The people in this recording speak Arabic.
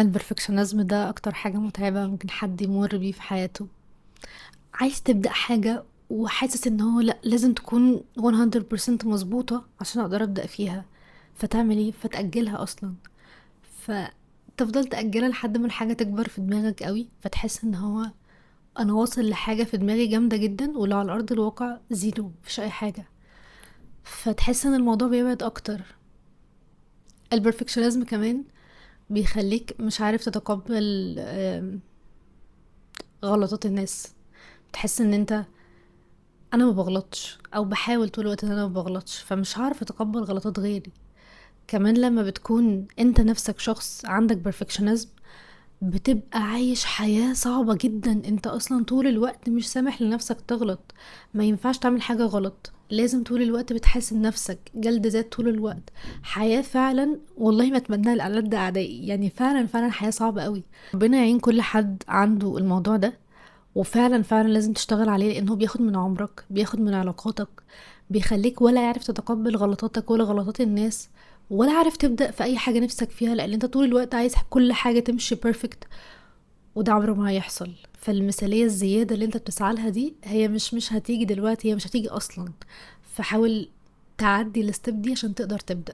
البرفكشنزم ده اكتر حاجة متعبة ممكن حد يمر بيه في حياته. عايز تبدأ حاجة وحاسس ان هو لا لازم تكون 100% مظبوطة عشان اقدر ابدأ فيها، فتعمل ايه؟ فتأجلها اصلا، فتفضل تأجلها لحد ما الحاجة تكبر في دماغك قوي، فتحس ان هو انا واصل لحاجة في دماغي جامدة جدا، ولو على ارض الواقع زيرو، مفيش اي حاجة. فتحس ان الموضوع بيبعد اكتر. البرفكشنزم كمان بيخليك مش عارف تتقبل غلطات الناس. تحس ان انت انا ما بغلطش او بحاول طول الوقت ان انا ما بغلطش، فمش هعرف اتقبل غلطات غيري. كمان لما بتكون انت نفسك شخص عندك perfectionism، بتبقى عايش حياة صعبة جدا، انت اصلا طول الوقت مش سامح لنفسك تغلط. ما ينفعش تعمل حاجة غلط، لازم طول الوقت بتحاسب نفسك جلد ذات طول الوقت. حياة فعلا والله ما اتمناها لألد اعدائي، يعني فعلا فعلا حياة صعبة قوي. ربنا يعين كل حد عنده الموضوع ده، وفعلا فعلا لازم تشتغل عليه، لانه بياخد من عمرك، بياخد من علاقاتك، بيخليك ولا عارف تتقبل غلطاتك ولا غلطات الناس، ولا عارف تبدأ في اي حاجة نفسك فيها، لان انت طول الوقت عايز كل حاجة تمشي بيرفكت، وده عمره ما هيحصل. فالمثالية الزيادة اللي انت بتسعى لها دي هي مش هتيجي دلوقتي، هي مش هتيجي اصلا. فحاول تعدي الستيب دي عشان تقدر تبدأ.